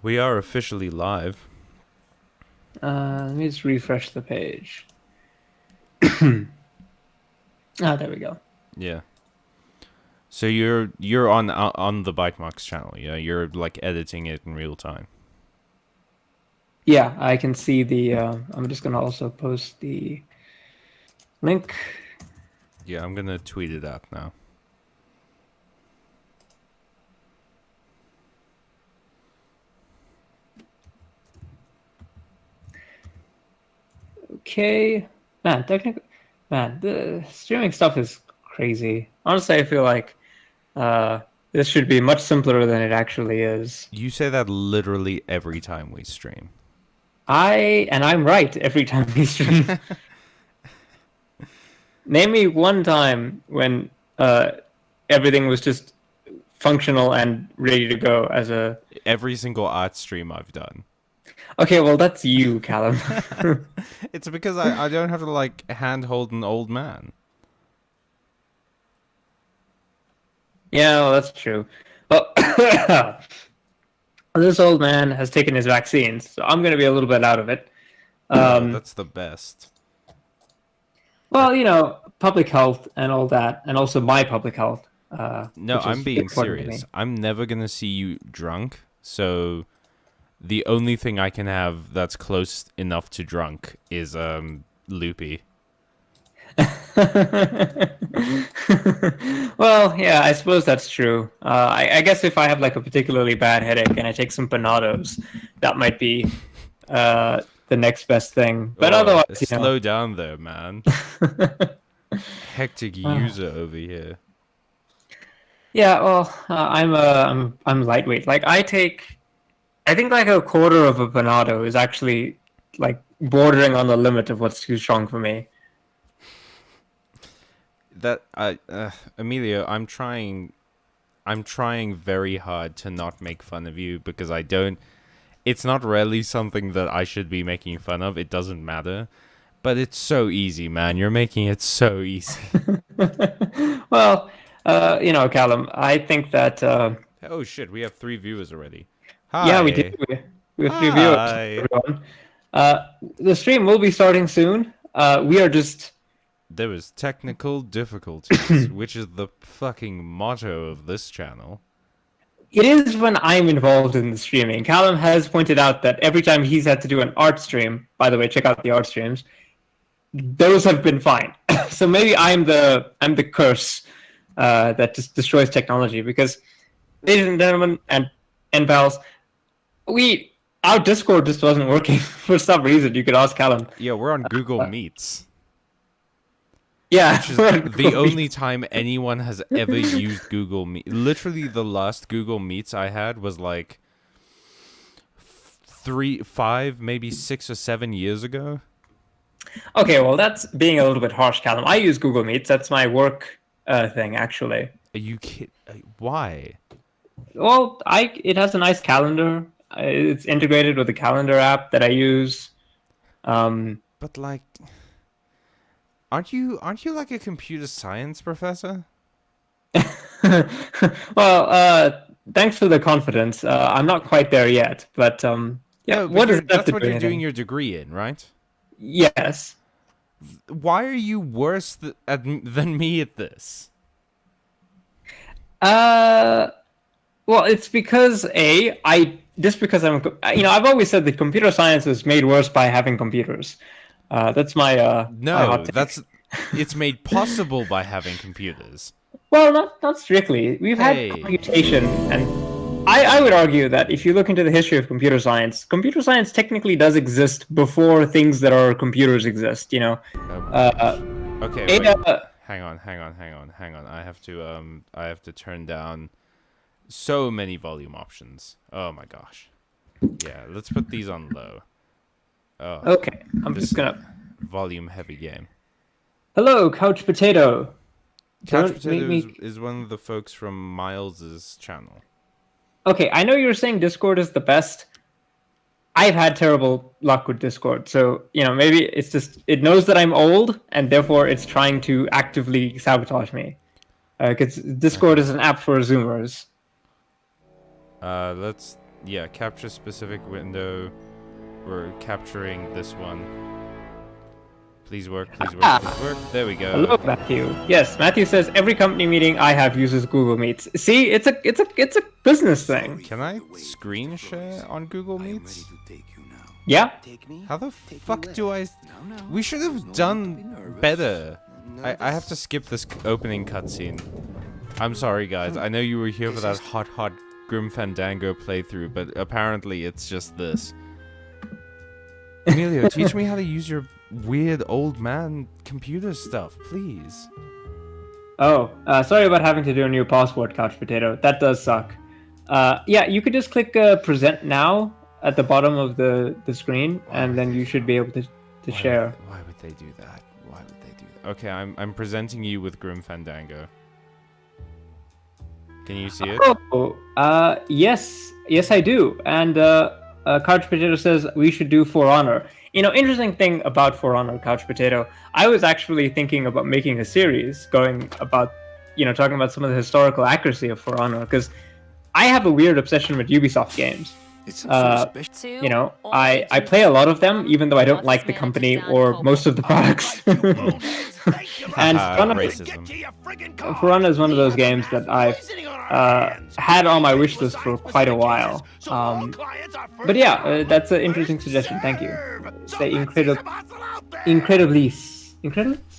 We are officially live. Let me just refresh the page. There we go. Yeah. So you're on the Bytemarks channel, yeah? You're like editing it in real time. Yeah, I can see the. I'm just gonna also post the link. Yeah, I'm gonna tweet it out now. Okay, man. Technically, man, the streaming stuff is crazy. Honestly, I feel like uh, this should be much simpler than it actually is. You say that literally every time we stream. I'm right every time we stream. Name me one time when everything was just functional and ready to go as a. Every single art stream I've done. Okay, well that's you, Callum. It's because I don't have to like handhold an old man. Yeah, well, that's true. Well, this old man has taken his vaccines, so I'm going to be a little bit out of it. Oh, that's the best. Well, public health and all that, and also my public health. No, Which I'm is being important to serious. me. I'm never gonna see you drunk, so the only thing I can have that's close enough to drunk is loopy. Well, yeah, I suppose that's true. I guess if I have like a particularly bad headache and I take some Panados, that might be the next best thing. But Oh, otherwise, slow down there, man. Hectic user over here. yeah. Well, I'm lightweight. Like I think like a quarter of a Panado is actually like bordering on the limit of what's too strong for me. That Emilio, I'm trying very hard to not make fun of you because I don't. It's not really something that I should be making fun of. It doesn't matter. But it's so easy, man. You're making it so easy. Well, Callum, I think that Oh shit, we have 3 viewers already. yeah, we do. Hi. We have three viewers, Hi. everyone. The stream will be starting soon. We are just There was technical difficulties, which is the fucking motto of this channel. It is when I'm involved in the streaming. Callum has pointed out that every time he's had to do an art stream, by the way, check out the art streams, those have been fine. So maybe I'm the curse that just destroys technology because, ladies and gentlemen and pals, our Discord just wasn't working for some reason. You could ask Callum. Yeah, we're on Google Meets. Yeah, Which is the only time anyone has ever used Google Meet. Literally, the last Google Meets I had was like 5, maybe 6 or 7 years ago. Okay, well, that's being a little bit harsh, Callum. I use Google Meets. That's my work thing, actually. Are you kidding? Why? Well, it has a nice calendar. It's integrated with the calendar app that I use. But like, aren't you like a computer science professor? Well, thanks for the confidence. I'm not quite there yet, but yeah. No, What does that's to what do you're doing anything? your degree in, right? Yes. Why are you worse than me at this? Uh, well, it's because I've always said that computer science is made worse by having computers. That's my hot No, take. it's made possible by having computers. Well, not strictly. We've had Hey, computation, and I would argue that if you look into the history of computer science technically does exist before things that are computers exist. oh my Uh, gosh. Okay, wait. Ada. Hang on. I have to turn down so many volume options. Oh my gosh. Yeah, let's put these on low. Oh, Okay, I'm this just is a gonna. volume heavy game. Hello, Couch Potato. Couch Don't make Potatoes me. is one of the folks from Miles's channel. Okay, I know you're saying Discord is the best. I've had terrible luck with Discord, so maybe it's just it knows that I'm old, and therefore it's trying to actively sabotage me. Because Discord is an app for Zoomers. Let's Yeah, capture specific window. We're capturing this one. Please work, please work, please work. There we go. Hello, Matthew. Yes, Matthew says every company meeting I have uses Google Meets. See, it's a business thing. Can I screen share on Google Meets? Yeah. How the fuck do I? We should have done better. I have to skip this opening cutscene. I'm sorry, guys. I know you were here for that hot Grim Fandango playthrough, but apparently it's just this. Emilio, teach me how to use your weird old man computer stuff, please. Oh, sorry about having to do a new password, Couch Potato. That does suck. Yeah, you could just click present now at the bottom of the screen, and then you should be able to share. Why would they do that? Why would they do that? Okay, I'm presenting you with Grim Fandango. Can you see it? Oh, yes, I do. And Couch Potato says we should do For Honor. You know, interesting thing about For Honor, Couch Potato. I was actually thinking about making a series talking about some of the historical accuracy of For Honor, because I have a weird obsession with Ubisoft games. I play a lot of them, even though I don't like the company or most of the products. And For Honor is one of those games that I've had on my wish list for quite a while. But yeah, that's an interesting suggestion. Thank you. Say incredibly.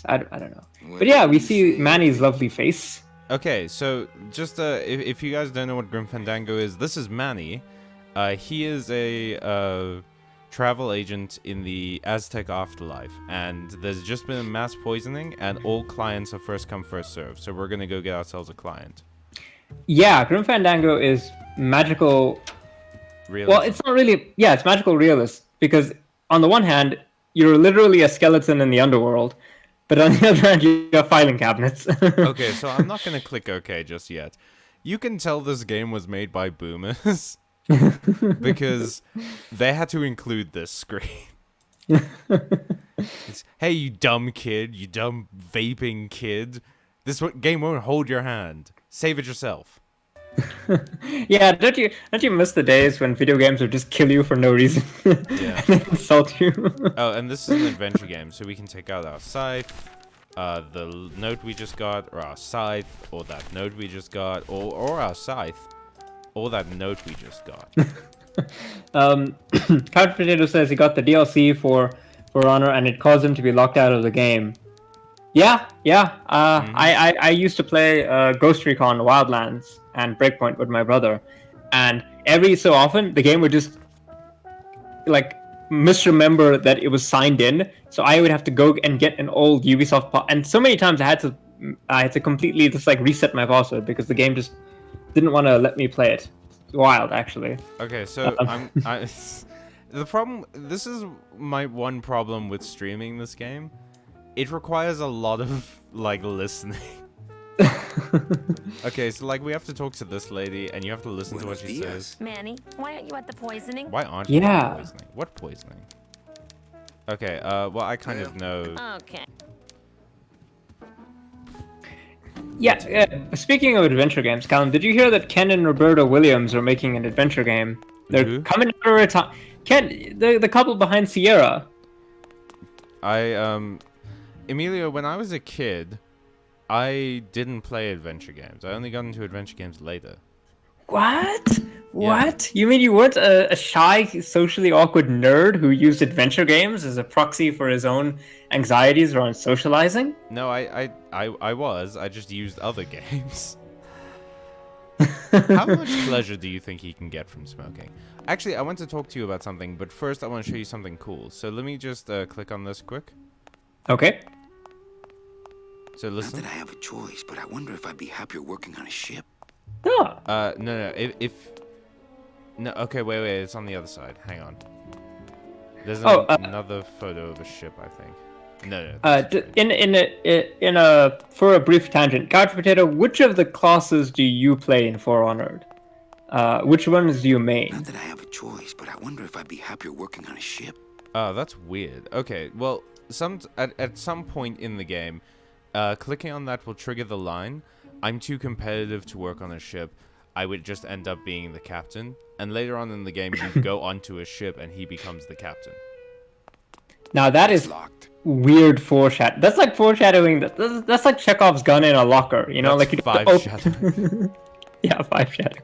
I don't know. But yeah, we see Manny's lovely face. Okay, so just if you guys don't know what Grim Fandango is, this is Manny. He is a travel agent in the Aztec afterlife, and there's just been a mass poisoning, and all clients are first come, first serve. So we're gonna go get ourselves a client. Yeah, Grim Fandango is magical. Realism. Well, it's not really. Yeah, it's magical realist, because on the one hand, you're literally a skeleton in the underworld, but on the other hand, you have filing cabinets. Okay, so I'm not gonna click OK just yet. You can tell this game was made by boomers. Because they had to include this screen. Hey, you dumb kid, you dumb vaping kid. This game won't hold your hand. Save it yourself. Yeah, don't you miss the days when video games would just kill you for no reason? Yeah. And insult you. Oh, and this is an adventure game, so we can take out our scythe, the note we just got, or our scythe, or that note we just got, or our scythe. All that note we just got. Couch Potato says he got the DLC for Honor and it caused him to be locked out of the game. Yeah. I used to play Ghost Recon Wildlands and Breakpoint with my brother, and every so often the game would just misremember that it was signed in, so I would have to go and get an old Ubisoft and so many times I had to completely just reset my password because the game just didn't want to let me play it. It's wild, actually. Okay, so the problem. This is my one problem with streaming this game. It requires a lot of listening. Okay, so we have to talk to this lady, and you have to listen to what she says. Manny, why aren't you at the poisoning? Why aren't you at the poisoning? What poisoning? Okay, well I kind of know. Okay. Yeah, speaking of adventure games, Callum, did you hear that Ken and Roberta Williams are making an adventure game? They're coming under a time. Ken, the couple behind Sierra. Emilio, when I was a kid, I didn't play adventure games. I only got into adventure games later. What? What? You mean you weren't a shy, socially awkward nerd who used adventure games as a proxy for his own anxieties around socializing? No, I was. I just used other games. How much pleasure do you think he can get from smoking? Actually, I want to talk to you about something, but first I want to show you something cool. So let me just click on this quick. Okay. So listen. Not that I have a choice, but I wonder if I'd be happier working on a ship. Oh. No. No, okay, wait. It's on the other side. Hang on. There's another photo of a ship, I think. No. For a brief tangent, Couch Potato, which of the classes do you play in For Honored? Which ones do you main? Not that I have a choice, but I wonder if I'd be happier working on a ship. Oh, that's weird. Okay, well, at some point in the game, clicking on that will trigger the line, "I'm too competitive to work on a ship. I would just end up being the captain. And later on in the game, you go onto a ship and he becomes the captain. Now that is Locked. weird foreshadowing. That's like foreshadowing. That's like Chekhov's gun in a locker. You know, That's like you five shadow. Yeah, 5 shadow.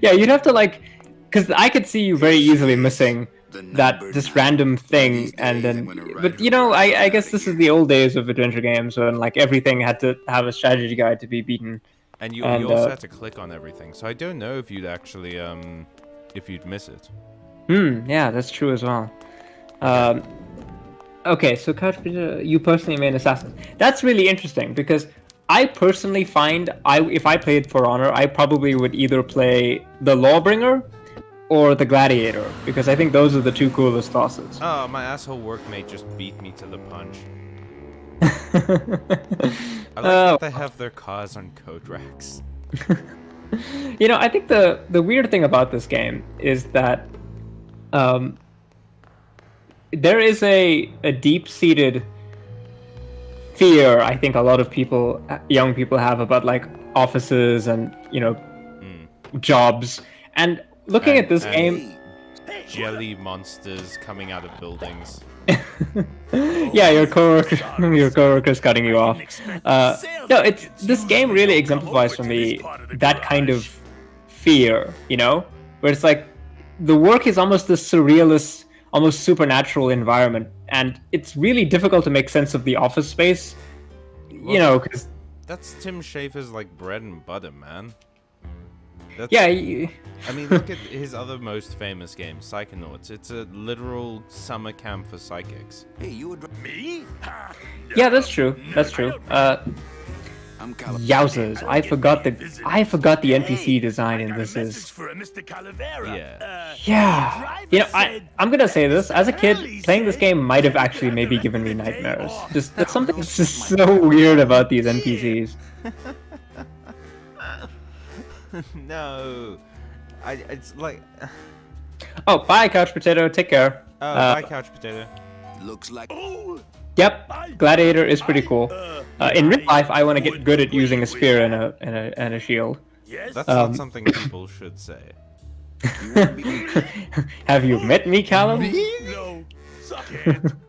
Yeah, you'd have to like, because I could see you very easily missing that this random thing, and then. But you know, I guess this is the old days of adventure games when like everything had to have a strategy guide to be beaten. And you also had to click on everything. So I don't know if you'd actually if you'd miss it. Yeah, that's true as well. Okay, so Couch Potato, you personally made an assassin. That's really interesting because I personally find if I played For Honor, I probably would either play the Lawbringer or the Gladiator because I think those are the two coolest classes. Oh, my asshole workmate just beat me to the punch. I like that they have their cars on code racks. You know, I think the weird thing about this game is that there is a deep-seated fear I think a lot of people, young people, have about like offices and jobs. And looking at this game, jelly monsters coming out of buildings. yeah, your coworker's cutting you off. No, this game really exemplifies for me that kind of fear, where it's like the work is almost this surrealist, almost supernatural environment, and it's really difficult to make sense of the office space, because that's Tim Schafer's like bread and butter, man. Yeah. I mean, look at his other most famous game, Psychonauts. It's a literal summer camp for psychics. Hey, you would me? Yeah, that's true. That's true. Yowzers! I forgot the NPC design in this is. Yeah. I'm gonna say this. As a kid, playing this game might have actually maybe given me nightmares. There's something that's just so weird about these NPCs. No. It's like. Oh, bye, Couch Potato. Take care. Bye, Couch Potato. Looks like. Yep, Gladiator is pretty cool. In real life, I want to get good at using a spear and a shield. That's not something people should say. Have you met me, Callum? No.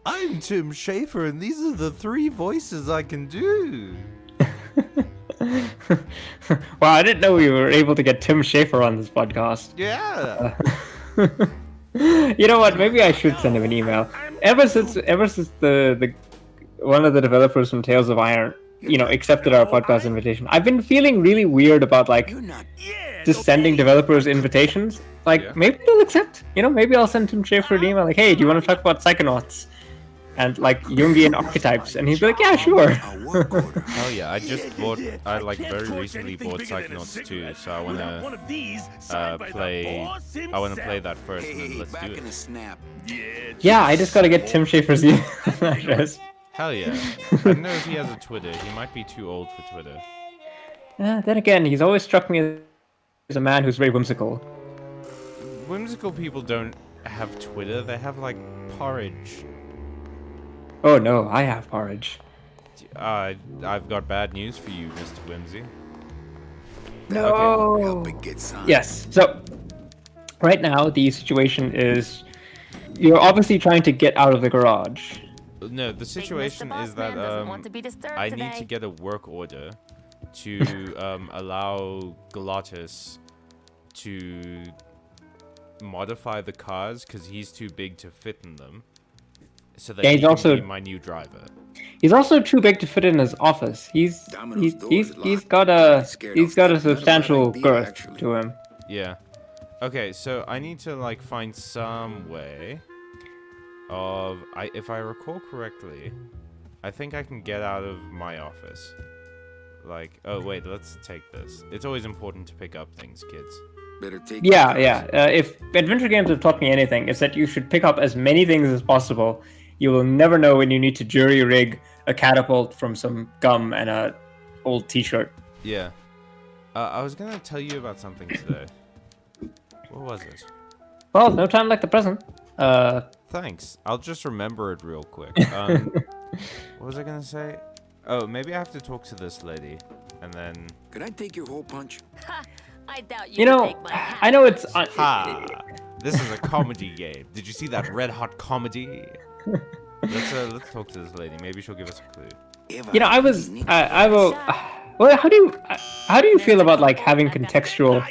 I'm Tim Schafer, and these are the 3 voices I can do. Wow, I didn't know we were able to get Tim Schafer on this podcast. Yeah. You know what? Maybe I should send him an email. Ever since the one of the developers from Tales of Iron, accepted our podcast invitation, I've been feeling really weird about like just sending developers invitations. Like maybe they'll accept. Maybe I'll send Tim Schafer an email like, "Hey, do you want to talk about Psychonauts and like Jungian archetypes?" And he'd be like, "Yeah, sure." Oh yeah, I very recently bought Psychonauts 2, so I wanna play that first, and then let's do it. Yeah, I just gotta get Tim Schafer's email address. Hell yeah. I don't know if he has a Twitter. He might be too old for Twitter. Then again, he's always struck me as a man who's very whimsical. Whimsical people don't have Twitter. They have like porridge. Oh no, I have porridge. I've got bad news for you, Mr. Whimsy. No. Yes. So, right now the situation is, you're obviously trying to get out of the garage. No, the situation is that I need to get a work order to allow Glottis to modify the cars because he's too big to fit in them. So that he can be my new driver. He's also too big to fit in his office. He's got a substantial girth to him. Yeah. Okay, so I need to like find some way of if I recall correctly, I think I can get out of my office. Like, oh wait, let's take this. It's always important to pick up things, kids. Yeah. If adventure games have taught me anything, it's that you should pick up as many things as possible. You will never know when you need to jury rig a catapult from some gum and a old T-shirt. Yeah. I was gonna tell you about something today. What was it? Well, no time like the present. Thanks. I'll just remember it real quick. What was I gonna say? Oh, maybe I have to talk to this lady, and then. Could I take your hole punch? I doubt You you know, would take my hat. I know it's Ha! This is a comedy game. Did you see that red hot comedy? Let's talk to this lady. Maybe she'll give us a clue. you know, I will. Well, how do you feel about like having contextual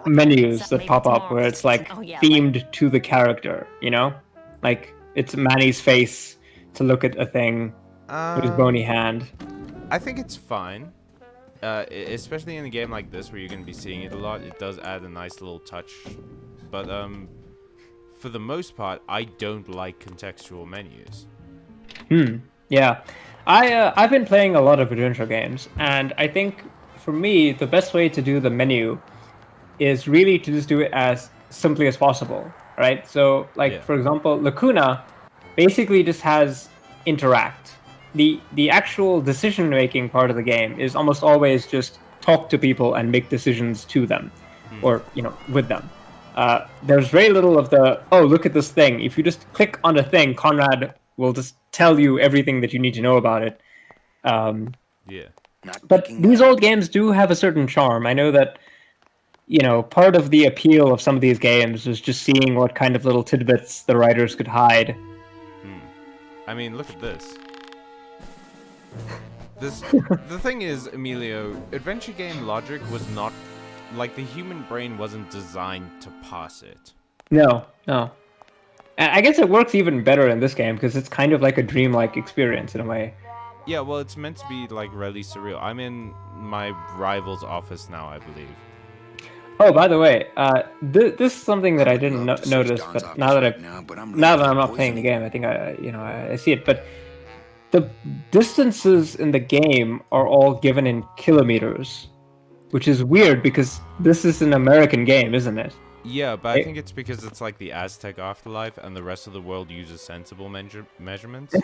menus that pop up where it's like themed to the character? You know, like it's Manny's face to look at a thing with his bony hand. I think it's fine. Especially in a game like this where you're going to be seeing it a lot, it does add a nice little touch. But for the most part, I don't like contextual menus. Yeah, I've been playing a lot of adventure games, and I think for me the best way to do the menu is really to just do it as simply as possible, right? So, like Yeah. for example, Lacuna basically just has interact. The actual decision making part of the game is almost always just talk to people and make decisions to them, or with them. There's very little of the look at this thing. If you just click on a thing, Conrad will just tell you everything that you need to know about it. Yeah. But these old games do have a certain charm. I know that part of the appeal of some of these games is just seeing what kind of little tidbits the writers could hide. I mean, look at this. The thing is, Emilio, adventure game logic was not like the human brain wasn't designed to parse it. No. And I guess it works even better in this game because it's kind of like a dreamlike experience in a way. Yeah, well, it's meant to be like really surreal. I'm in my rival's office now, I believe. Oh, by the way, this is something that I didn't notice, but now that I'm not playing the game, I think I see it. But the distances in the game are all given in kilometers, which is weird because this is an American game, isn't it? Yeah, but I think it's because it's like the Aztec afterlife, and the rest of the world uses sensible measurements.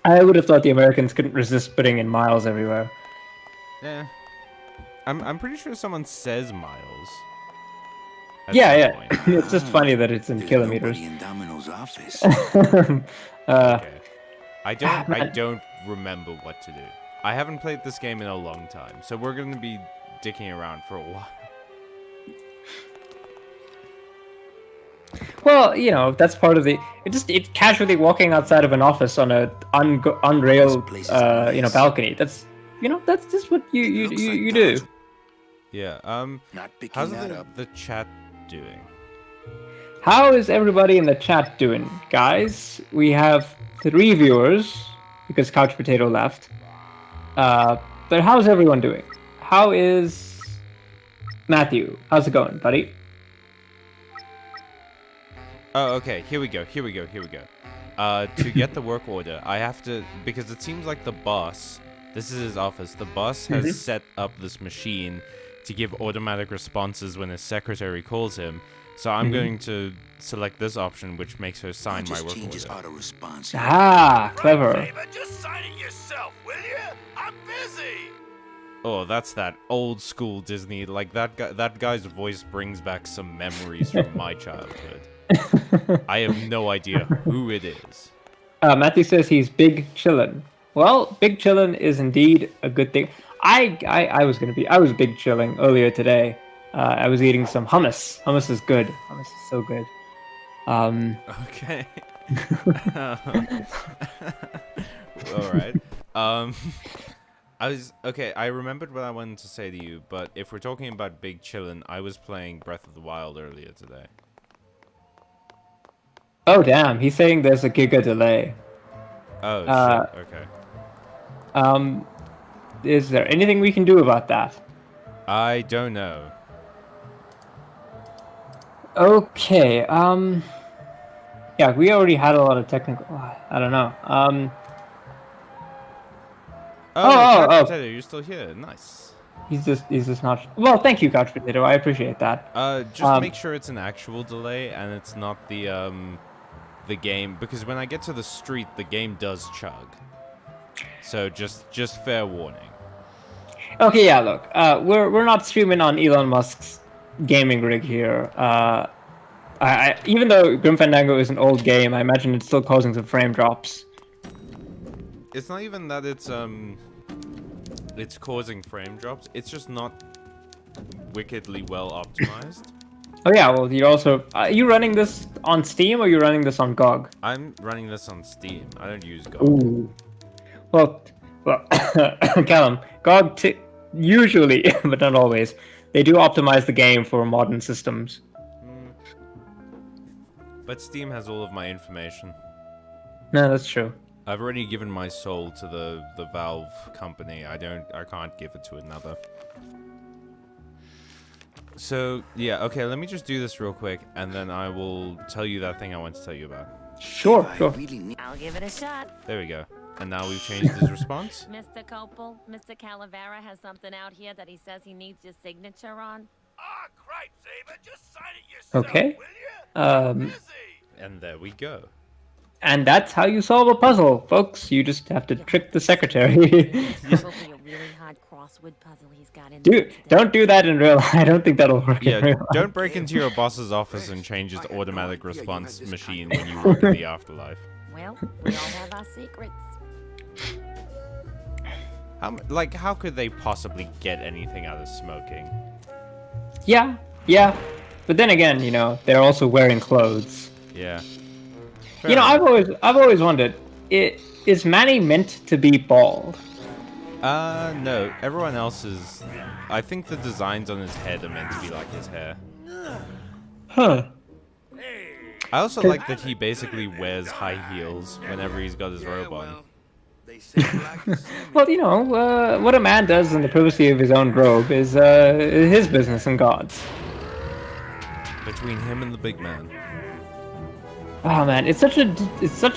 I would have thought the Americans couldn't resist putting in miles everywhere. Yeah. I'm pretty sure someone says miles. Yeah. It's just funny that it's in kilometers. In Domino's office. Okay. I don't remember what to do. I haven't played this game in a long time, so we're going to be dicking around for a while. Well, that's part of the. It's casually walking outside of an office on a unrailed, balcony. That's just what you do. Yeah. Not picking How's that up. the chat doing? How is everybody in the chat doing, guys? We have 3 viewers because Couch Potato left. But how's everyone doing? How is Matthew? How's it going, buddy? Oh, okay. Here we go. To get the work order, I have to, because it seems like the boss, this is his office, the boss has set up this machine to give automatic responses when his secretary calls him. So I'm going to select this option, which makes her sign my work order. Auto-response. Ah, clever. Just sign it yourself, will you? I'm busy. Oh, that's that old school Disney. Like that guy's voice brings back some memories from my childhood. I have no idea who it is. Matthew says he's big chillin'. Well, big chillin' is indeed a good thing. I was big chilling earlier today. I was eating some hummus. Hummus is good. Hummus is so good. Okay. All right. I remembered what I wanted to say to you, but if we're talking about big chillin', I was playing Breath of the Wild earlier today. Oh damn, he's saying there's a giga delay. Oh shit. Okay. Is there anything we can do about that? I don't know. Okay, yeah, we already had a lot of technical. I don't know. Couch Potato, you're still here. Nice. He's just not. Well, thank you, Couch Potato. I appreciate that. Just make sure it's an actual delay and it's not the game, because when I get to the street, the game does chug. So just fair warning. Okay, yeah. Look, we're not streaming on Elon Musk's gaming rig here. Even though Grim Fandango is an old game, I imagine it's still causing some frame drops. It's not even that it's it's causing frame drops. It's just not wickedly well optimized. Oh yeah, well you're also are you running this on Steam or are you running this on GOG? I'm running this on Steam. I don't use GOG. Ooh. Well, Callum, GOG usually, but not always, they do optimize the game for modern systems. But Steam has all of my information. No, that's true. I've already given my soul to the Valve company. I can't give it to another. So, yeah, okay, let me just do this real quick, and then I will tell you that thing I want to tell you about. Sure, I sure. really need... I'll give it a shot. There we go. And now we've changed his response. Mr. Copel, Mr. Calavera has something out here that he says he needs your signature on. Ah, cripes, Ava, just sign it yourself, Okay. will you? Um, Busy. And there we go. and that's how you solve a puzzle, folks. You just have to trick the secretary. Probably a really hard crossword puzzle he's got in there Dude, today. don't do that in real life. I don't think that'll work in Yeah, real life. don't break into your boss's office and change his automatic response machine when you work in the afterlife. Well, we all have our secrets. How could they possibly get anything out of smoking? Yeah, yeah. But then again, you know, they're also wearing clothes. Yeah. You know, I've always wondered, is Manny meant to be bald? No. Everyone else is... I think the designs on his head are meant to be like his hair. Huh. I also like that he basically wears high heels whenever he's got his robe on. They say black is semen. Well, you know, what a man does in the privacy of his own robe is his business and God's. Between him and the big man. Oh man, it's such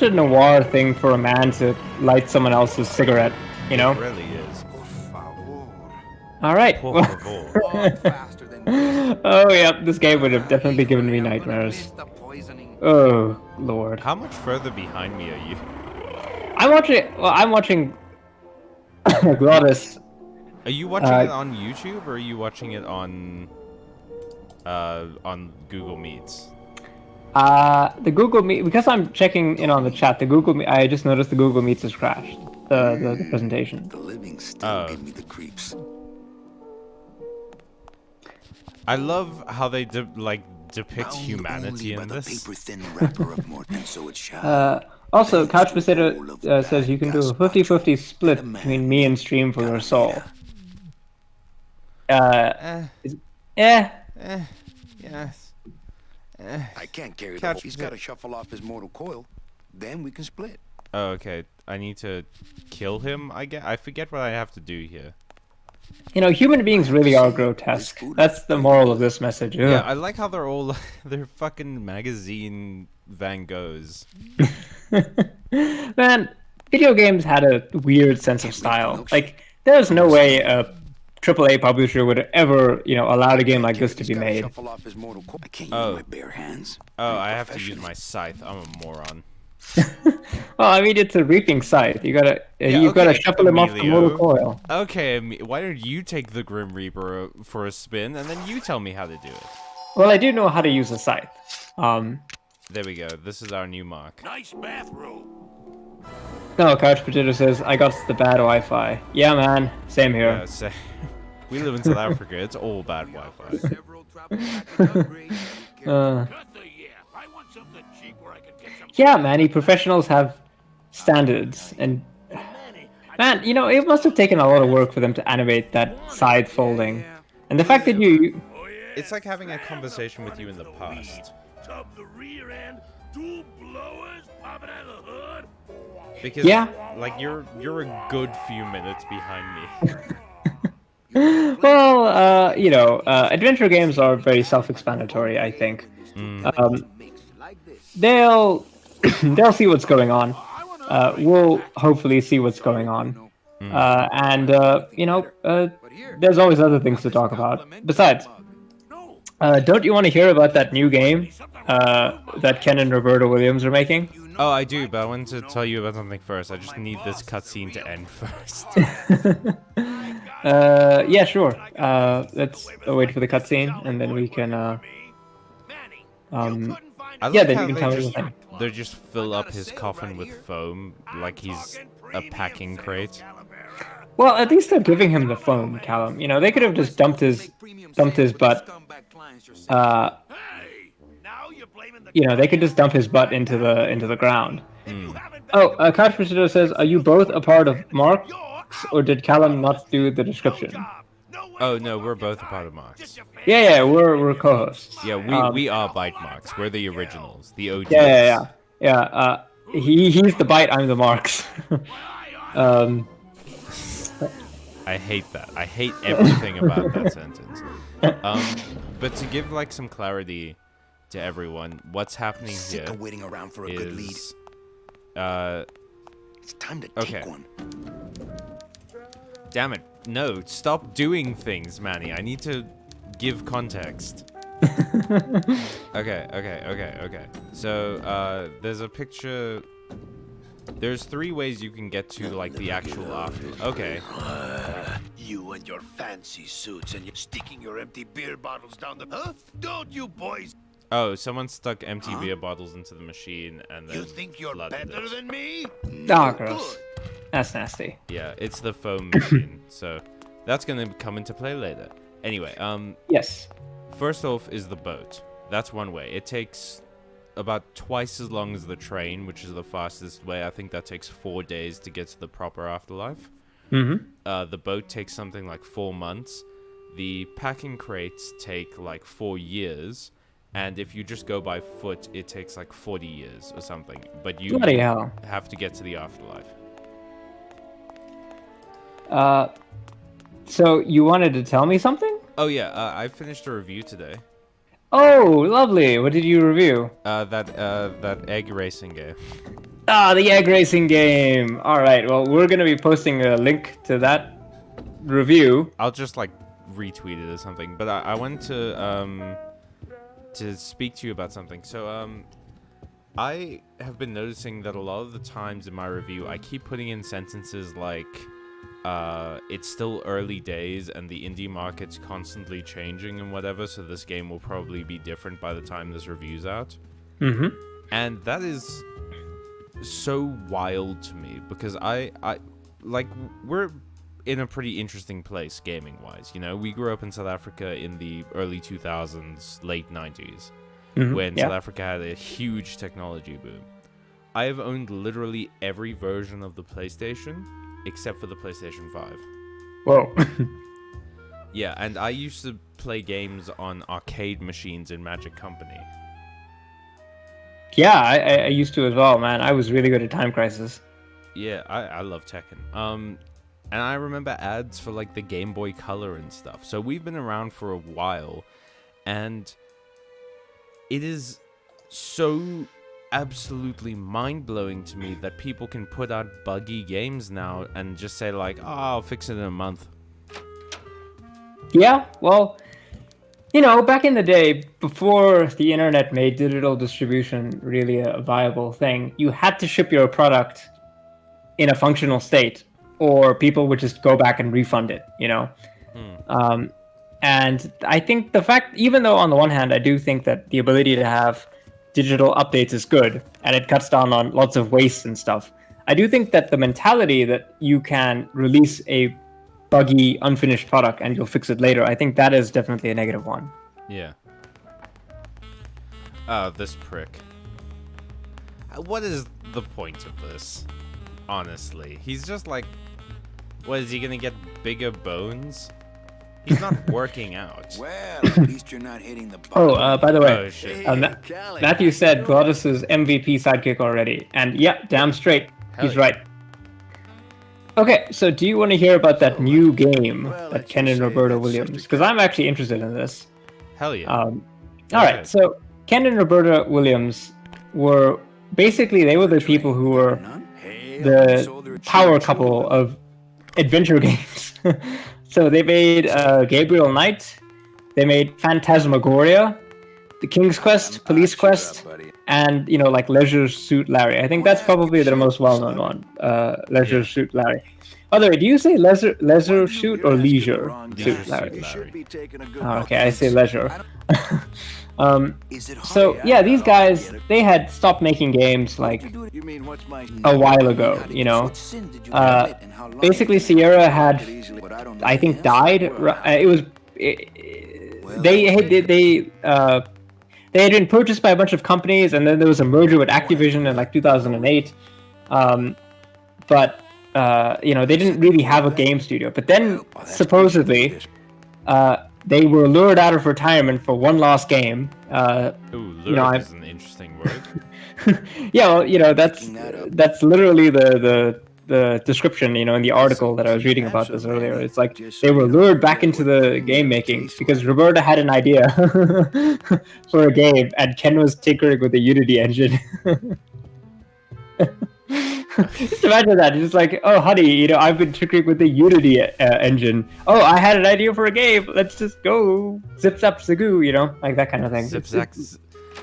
a noir thing for a man to light someone else's cigarette, you know? It really is. Por favor. All right. Por well- favor. Walk faster than Oh yeah, this game would have definitely given me nightmares. the poisoning. Oh lord. How much further behind me are you? I'm watching Glottis. Are you watching it on YouTube or are you watching it on Google Meets? The Google Meet, because I'm checking in on the chat, the Google Meet, I just noticed the Google Meets has crashed. The presentation. The living still Oh. give me the creeps. I love how they depict Bound humanity only by in the this. paper-thin wrapper of Morton, and so it shall. Also, Couch Potato says you can do a 50-50 split between me and Stream for your soul. Yeah. Yes. I can't carry the Couch whole. He's potato. got to shuffle off his mortal coil. Then we can split. Oh, okay. I need to kill him, I forget what I have to do here. You know, human beings really are grotesque. That's the moral of this message. Ugh. Yeah, I like how they're all... they're fucking magazine Van Goghs. Man, video games had a weird sense of style. Like, there's no way a AAA publisher would ever, you know, allow a game like this to He's be gotta made. Shuffle off his mortal coil. I can't Oh. use my bare hands. Oh, I'm I have to use professional. my scythe. I'm a moron. Well, I mean, it's a reaping scythe. You gotta, Yeah, you've gotta okay, shuffle him off the Emilio. mortal coil. Okay, why don't you take the Grim Reaper for a spin, and then you tell me how to do it. Well, I do know how to use a scythe. There we go. This is our new mark. Nice bathrobe. No, Couch Potato says, I got the bad Wi-Fi. Yeah, man. Same here. Yeah, so, we live in South Africa. It's all bad Wi-Fi. Several travel package upgrades. Cut the yap. I want something cheap where I can get some. Yeah, Manny, professionals have standards. And, man, you know, it must have taken a lot of work for them to animate that side folding. And the fact that you... Oh yeah. It's like having a conversation with you in the past. Tub the rear end, two blowers popping out of the hood. Because, Yeah. like, you're a good few minutes behind me. Well, you know, adventure games are very self-explanatory, I think. They'll they'll see what's going on. We'll hopefully see what's going on. And you know, there's always other things to talk about. Besides, don't you want to hear about that new game that Ken and Roberta Williams are making? Oh, I do, but I wanted to tell you about something first. I just need this cutscene to end first. Yeah, sure. Let's wait for the cutscene, and then we can. I Yeah, like then how you can they tell me just, the thing. they just fill up his coffin with foam like he's a packing crate. Well, at least they're giving him the phone, Callum. You know, they could have just dumped his butt. Hey, now you're blaming the You know, they could just dump his butt into the ground. You haven't been Oh, Couch Potato says, "Are you both a part of Marks, or did Callum not do the description?" job. No way Oh you no, wanna we're work your both a part of time. Marks. Just your fan- Yeah, we're co-hosts. Yeah, we are Bite Marks. We're the originals, the OGs. Yeah. He's the bite. I'm the Marks. um, I hate that. I hate everything about that sentence. But to give like some clarity to everyone, what's happening Sick here of waiting around for a good lead. is It's time to okay. take one. Damn it. No, stop doing things, Manny. I need to give context. Okay. So, there's a picture. There's 3 ways you can get to, like, the actual after. Okay. You and your fancy suits and you're sticking your empty beer bottles down the... Huh? Don't you boys... Oh, someone stuck empty beer bottles into the machine and then You think you're flooded better it. than me? oh, gross. That's nasty. Yeah, it's the foam machine. So, that's gonna come into play later. Anyway, Yes. first off is the boat. That's one way. It takes about twice as long as the train, which is the fastest way. I think that takes 4 days to get to the proper afterlife. Mm-hmm. The boat takes something like 4 months. The packing crates take like 4 years. And if you just go by foot, it takes like 40 years or something. But you Bloody hell. have to get to the afterlife. So you wanted to tell me something? Oh yeah, I finished a review today. Oh, lovely. What did you review? That egg racing game. Ah, the egg racing game. All right. Well, we're gonna be posting a link to that review. I'll just like retweet it or something. But I wanted to speak to you about something. So I have been noticing that a lot of the times in my review, I keep putting in sentences like, it's still early days and the indie market's constantly changing and whatever, so this game will probably be different by the time this review's out. Mm-hmm. And that is so wild to me because I like, we're in a pretty interesting place gaming-wise, you know? We grew up in South Africa in the early 2000s, late 90s, when South Africa had a huge technology boom. I have owned literally every version of the PlayStation except for the PlayStation 5. Whoa. Yeah, and I used to play games on arcade machines in Magic Company. Yeah, I used to as well, man. I was really good at Time Crisis. Yeah, I love Tekken. And I remember ads for like the Game Boy Color and stuff. So we've been around for a while, and it is so absolutely mind-blowing to me that people can put out buggy games now and just say like, oh, I'll fix it in a month. Yeah, well, you know, back in the day, before the internet made digital distribution really a viable thing, you had to ship your product in a functional state, or people would just go back and refund it, you know? And I think the fact, even though on the one hand, I do think that the ability to have digital updates is good, and it cuts down on lots of waste and stuff, I do think that the mentality that you can release a buggy, unfinished product and you'll fix it later, I think that is definitely a negative one. Yeah. Oh, this prick. What is the point of this? Honestly, he's just like, what, is he gonna get bigger bones? He's not working out. Well, at least you're not hitting the button. Oh, by the way, Oh shit. Matthew said Glottis is MVP sidekick already, and yeah, damn straight, he's yeah. right. Okay, so do you want to hear about that new game that Ken and Roberta Williams? Because I'm actually interested in this. Hell yeah. All right, so Ken and Roberta Williams were basically, they were the people who were the power couple of adventure games. So they made Gabriel Knight, they made Phantasmagoria, The King's Quest, Police Quest, and, you know, like Leisure Suit Larry. I think that's probably the most well-known one, Leisure Suit Larry. By the way, do you say leisure suit or You're asking the leisure wrong Leisure suit, suit, Larry? You Larry. should be taking a good Oh, look okay, I say inside. leisure. Is it hard? So yeah, these guys, they had stopped making games like You mean what's my a while ago, you know. What sin did you Uh, commit and how long Basically, you been Sierra at it? had, Could easily- but I don't know I the think, answer. died. Well, It was they had been purchased by a bunch of companies, and then there was a merger with Activision in like 2008. But you know, they didn't really have a game studio. But then supposedly, they were lured out of retirement for one last game. Ooh, You know, lurid is an interesting word. Yeah, well, you know, that's literally the description, you know, in the article that I was reading about this earlier. It's like they were lured back into the game making because Roberta had an idea for a game, and Ken was tinkering with the Unity engine. Just imagine that. It's just like, oh, honey, you know, I've been tinkering with the Unity engine. Oh, I had an idea for a game. Let's just go zip zap zagoo, you know, like that kind of thing. Zip zack.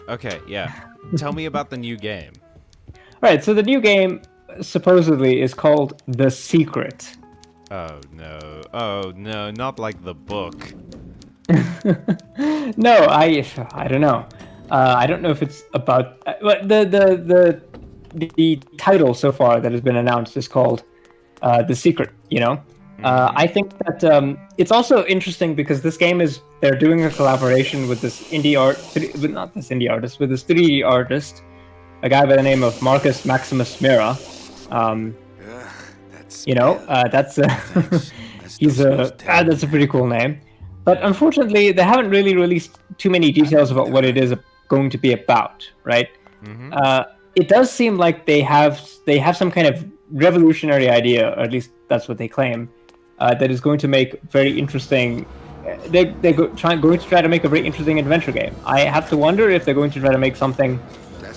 Okay, yeah. Tell me about the new game. Right, so the new game supposedly is called The Secret. Oh no, not like the book. No, I don't know. I don't know if it's about the title so far that has been announced is called The Secret. You know, I think that it's also interesting because this game they're doing a collaboration with this not this indie artist, with this 3D artist, a guy by the name of Marcus Maximus Mira. That's You know, that's that's a pretty cool name. But unfortunately, they haven't really released too many details about what it is going to be about, right? It does seem like they have some kind of revolutionary idea, or at least that's what they claim, that is going to make very interesting. They're going to try to make a very interesting adventure game. I have to wonder if they're going to try to make something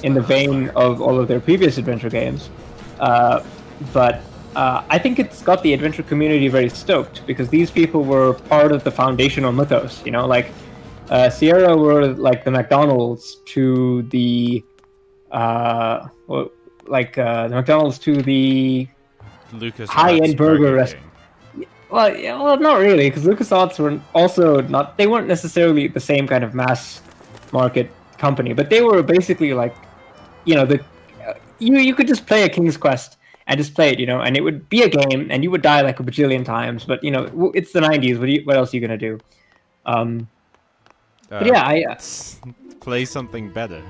in the vein of all of their previous adventure games. But I think it's got the adventure community very stoked because these people were part of the foundational mythos. You know, like Sierra were like the McDonald's to the the McDonald's to the Lucas high-end burger restaurant. King. Well, not really, because LucasArts were also not. They weren't necessarily the same kind of mass market company, but they were basically like, you know, you could just play a King's Quest and just play it, you know, and it would be a game, and you would die like a bajillion times. But you know, it's the '90s. What else are you gonna do? But yeah, I play something better.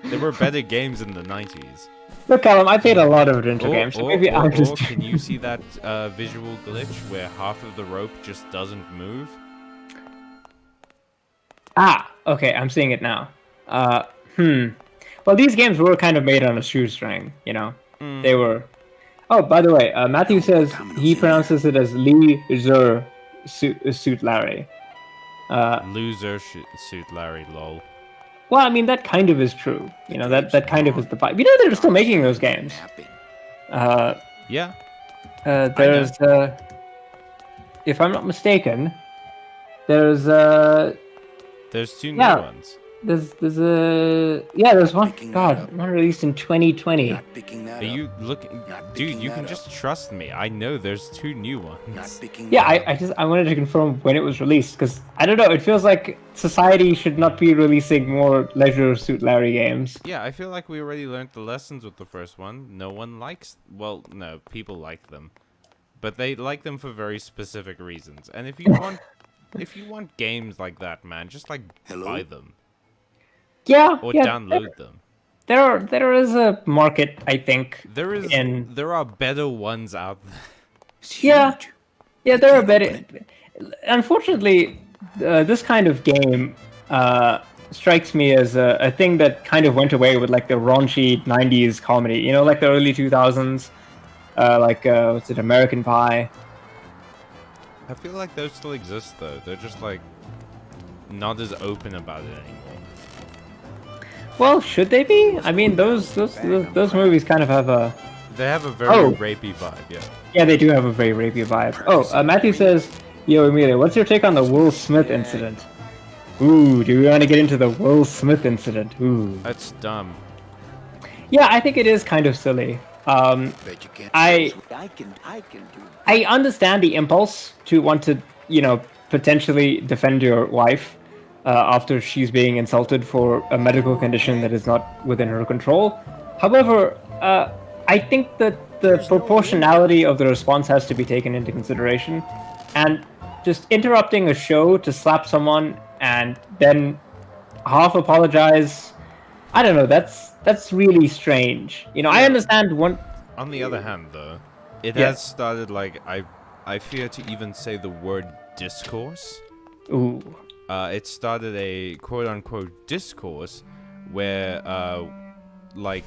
There were better games in the 90s. look, Callum. I played a lot of adventure games, so maybe I'm just. Can you see that visual glitch where half of the rope just doesn't move? Okay, I'm seeing it now. Well, these games were kind of made on a shoestring, you know. They were. Oh, by the way, Matthew says he pronounces it as Leisure Suit Larry. Loser suit Larry, lol. Well, I mean that kind of is true. You know, that kind of is the vibe. You know, they're still making those games. Yeah. There's if I'm not mistaken, there's two new yeah. ones. there's one. God, one released in 2020. Are you looking, dude? You can just trust me. I know there's two new ones. Yeah, I wanted to confirm when it was released because I don't know. It feels like society should not be releasing more Leisure Suit Larry games. Yeah, I feel like we already learned the lessons with the first one. No one likes. Well, no, people like them, but they like them for very specific reasons. And if you want games like that, man, just like buy them. Yeah, Or yeah, download them. There is a market, I think. There are better ones out there. Yeah, there are better. Unfortunately, this kind of game strikes me as a thing that kind of went away with like the raunchy '90s comedy. You know, like the early 2000s, what's it, American Pie. I feel like those still exist though. They're just like not as open about it anymore. Well, should they be? I mean, those movies kind of have a. They have a very rapey vibe, yeah. Yeah, they do have a very rapey vibe. Oh, Matthew says, "Yo, Amelia, what's your take on the Will Smith incident?" Ooh, do we want to get into the Will Smith incident? Ooh. That's dumb. Yeah, I think it is kind of silly. Bet you can't. I I can do. I understand the impulse to want to, potentially defend your wife after she's being insulted for a medical condition that is not within her control. However, I think that the proportionality of the response has to be taken into consideration, and just interrupting a show to slap someone and then half apologize. I don't know. That's really strange. I understand one. On the other hand, though, it Yeah. has started like I fear to even say the word discourse. Ooh. It started a quote unquote discourse where like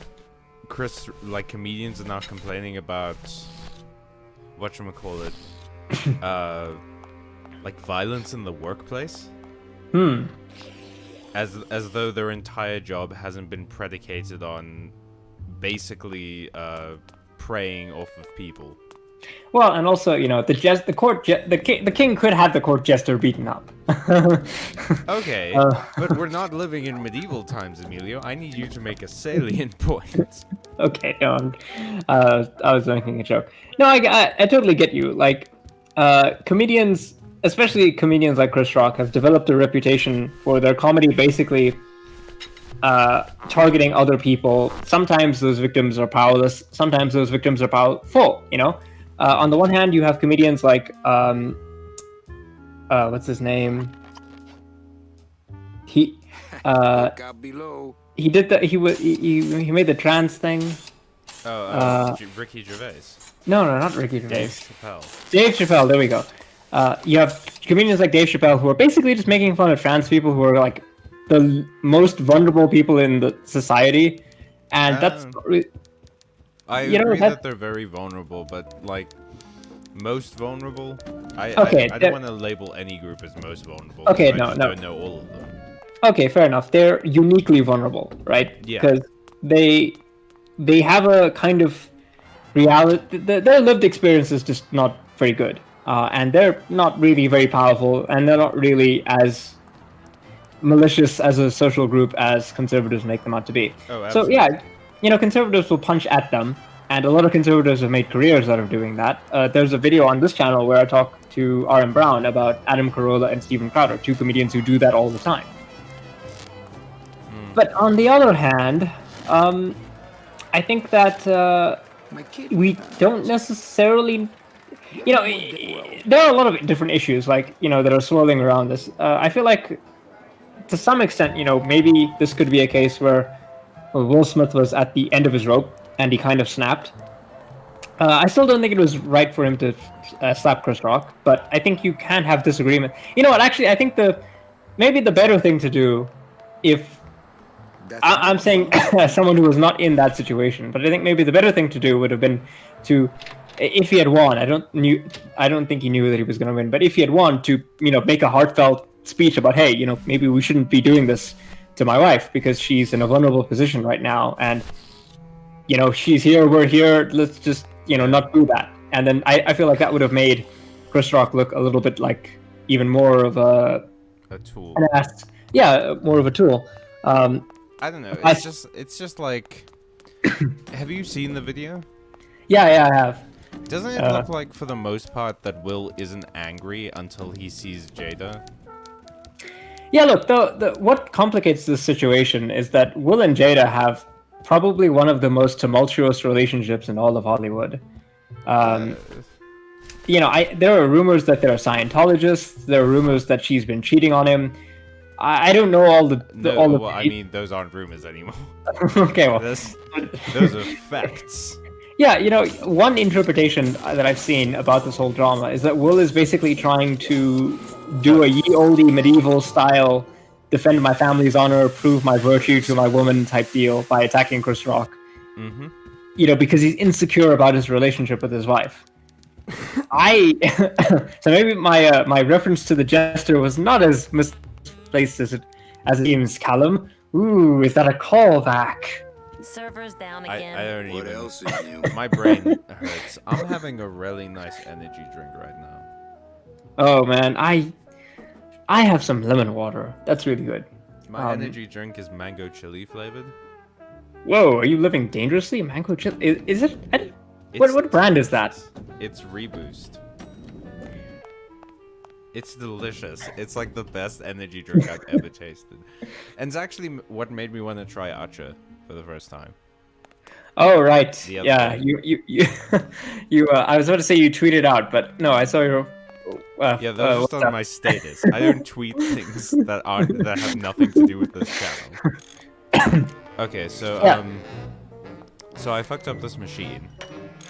comedians are now complaining about whatchamacallit, like violence in the workplace. As though their entire job hasn't been predicated on basically preying off of people. Well, and also, the king could have the court jester beaten up. Okay, but we're not living in medieval times, Emilio. I need you to make a salient point. Okay, no, I was making a joke. No, I totally get you. Like, comedians, especially comedians like Chris Rock, have developed a reputation for their comedy basically targeting other people. Sometimes those victims are powerless. Sometimes those victims are powerful. On the one hand, you have comedians like what's his name? He Look out below. he did the he made the trans thing. Ricky Gervais. No, not Ricky Gervais. Dave Chappelle. Dave Chappelle. There we go. You have comedians like Dave Chappelle who are basically just making fun of trans people who are like the most vulnerable people in the society, and that's I agree that they're very vulnerable, but like most vulnerable. I don't want to label any group as most vulnerable. Okay, I just don't know all of them. Okay, fair enough. They're uniquely vulnerable, right? Yeah. Because they have a kind of reality. Their lived experience is just not very good, and they're not really very powerful, and they're not really as malicious as a social group as conservatives make them out to be. Oh, so absolutely. yeah, conservatives will punch at them, and a lot of conservatives have made careers out of doing that. There's a video on this channel where I talk to R.M. Brown about Adam Carolla and Steven Crowder, two comedians who do that all the time. But on the other hand, I think that My kid. we don't necessarily, there are a lot of different issues that are swirling around this. I feel like to some extent, maybe this could be a case where Will Smith was at the end of his rope and he kind of snapped. I still don't think it was right for him to slap Chris Rock, but I think you can have disagreement. You know what? Actually, I think maybe the better thing to do, if I'm saying as someone who was not in that situation, but I think maybe the better thing to do would have been to, if he had won, I don't think he knew that he was going to win, but if he had won, to make a heartfelt speech about, hey, maybe we shouldn't be doing this to my wife because she's in a vulnerable position right now, and she's here, we're here, let's just not do that. And then I feel like that would have made Chris Rock look a little bit like even more of a tool. an ass. Yeah, more of a tool. I don't know. It's just like. Have you seen the video? Yeah, I have. Doesn't it look like, for the most part, that Will isn't angry until he sees Jada? Yeah, look, what complicates this situation is that Will and Jada have probably one of the most tumultuous relationships in all of Hollywood. There are rumors that they're Scientologists. There are rumors that she's been cheating on him. I don't know all the. I mean, those aren't rumors anymore. Okay, well, those are facts. Yeah, one interpretation that I've seen about this whole drama is that Will is basically trying to do a ye olde medieval style defend my family's honor, prove my virtue to my woman type deal by attacking Chris Rock. Mm-hmm. Because he's insecure about his relationship with his wife. So maybe my reference to the jester was not as misplaced as it seems, Callum. Ooh, is that a callback? Server's down again. I don't What even. else is new? My brain hurts. I'm having a really nice energy drink right now. Oh man, I have some lemon water. That's really good. My energy drink is mango chili flavored. Whoa, are you living dangerously? Mango chip? Is it? It's What brand is that? It's Reboost. It's delicious. It's like the best energy drink I've ever tasted. And it's actually what made me want to try Acha for the first time. Oh right, The other yeah. day. You. I was about to say you tweeted out, but no, I saw your. Yeah, that was just on my status. I don't tweet things that have nothing to do with this channel. Okay, so Yeah. so I fucked up this machine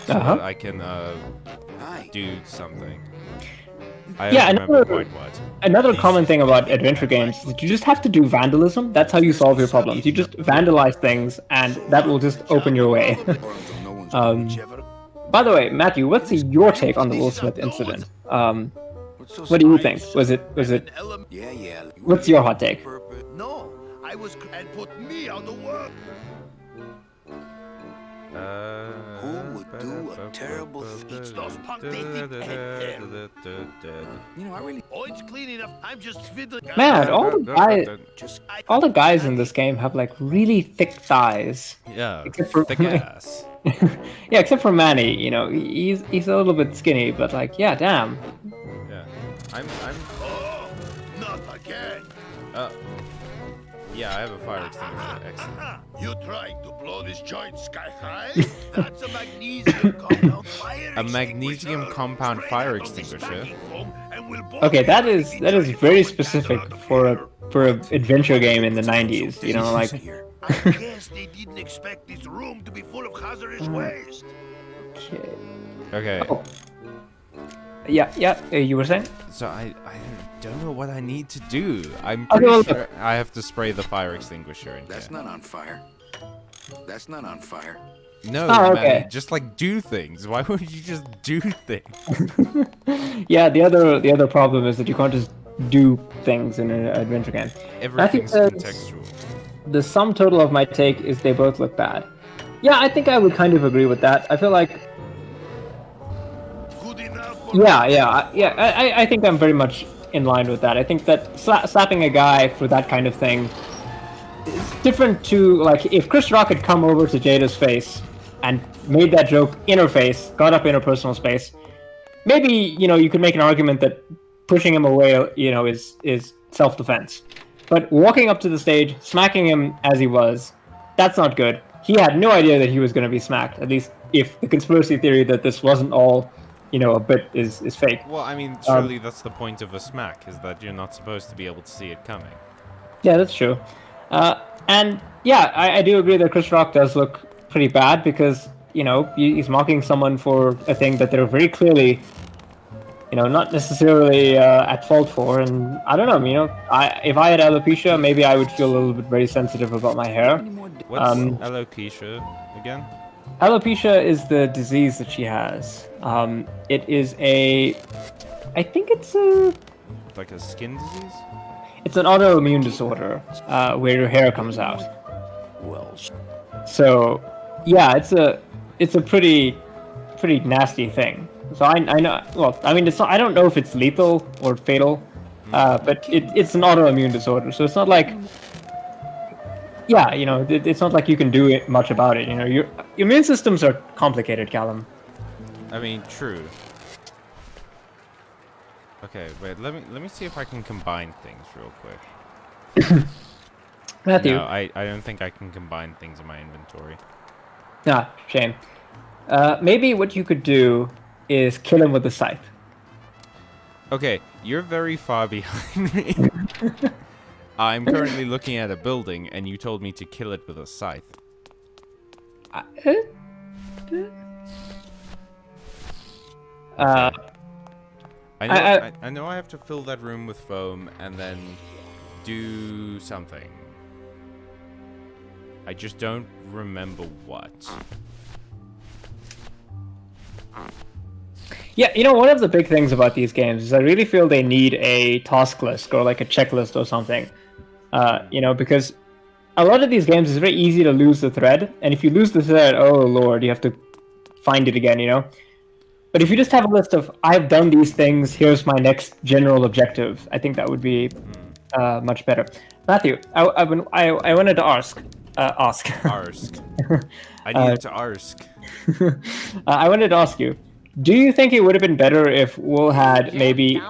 so that I can Hi. do something. I Yeah, don't remember another- quite what. Another common thing about adventure games is that you just have to do vandalism. That's how you solve your problems. You just vandalize things, and that will just open your way. No one's Whichever. By the way, Matthew, what's your take on the Will Smith incident? What's so What do you strange? think? Was it? Yeah, yeah. What's your hot take? No, I was and put me on the world. Who would do a terrible thing? It's those punk they think they had You know, I really Oh, it's clean enough. I'm just fiddling. Man, all the just. guys in this game have like really thick thighs. Yeah, Except for- thick ass. Yeah, except for Manny. You know, he's a little bit skinny, but like, yeah, damn. Yeah, I'm. Oh, not again. Yeah, I have a fire extinguisher. Excellent. You trying to blow this joint sky high? That's a magnesium compound fire A magnesium extinguisher. compound Spray fire that on this extinguisher? packing foam and we'll both Okay, that is be very joyful specific and for an adventure game in the 90s. You know, like. Here. I guess they didn't expect this room to be full of hazardous waste. Okay. Okay, Oh. Yeah. You were saying? so I don't know what I need to do. I'm Okay, pretty well, sure I have to spray the fire extinguisher in That's here. not on fire. That's not on fire. No, Oh, Manny, okay. just like do things. Why would you just do things? Yeah. The other problem is that you can't just do things in an adventure game. Everything's says- contextual. The sum total of my take is they both look bad. Yeah, I think I would kind of agree with that. I feel like, Good enough for I think I'm very much in line with that. I think that slapping a guy for that kind of thing is different to, like, if Chris Rock had come over to Jada's face and made that joke in her face, got up in her personal space, maybe, you know, you could make an argument that pushing him away, you know, is self-defense. But walking up to the stage, smacking him as he was, that's not good. He had no idea that he was going to be smacked, at least if the conspiracy theory that this wasn't all, you know, a bit is fake. Well, I mean, surely that's the point of a smack, is that you're not supposed to be able to see it coming. Yeah, that's true. And yeah, I do agree that Chris Rock does look pretty bad because, you know, he's mocking someone for a thing that they're very clearly, you know, not necessarily at fault for. And I don't know, you know, if I had alopecia, maybe I would feel a little bit very sensitive about my hair. What's Um, alopecia again? Alopecia is the disease that she has. It is I think it's Like a skin disease? it's an autoimmune disorder where your hair comes out. Well, So, yeah, it's a pretty nasty thing. So I know. Well, I mean, it's not. I don't know if it's lethal or fatal, but it's an autoimmune disorder. So it's not like. Yeah, you know, it's not like you can do it much about it. You know, your immune systems are complicated, Callum. I mean, true. Okay, wait. Let me see if I can combine things real quick. Matthew. No, I don't think I can combine things in my inventory. Ah, shame. Maybe what you could do is kill him with a scythe. Okay, you're very far behind me. I'm currently looking at a building, and you told me to kill it with a scythe. I know I have to fill that room with foam and then do something. I just don't remember what. Yeah, you know, one of the big things about these games is I really feel they need a task list or like a checklist or something. You know, because a lot of these games it's very easy to lose the thread, and if you lose the thread, oh lord, you have to find it again, you know? But if you just have a list of, I've done these things, here's my next general objective, I think that would be much better. Matthew, I wanted to ask, Ask. Arsk. I needed to arsk. I wanted to ask you, do you think it would have been better if Will had maybe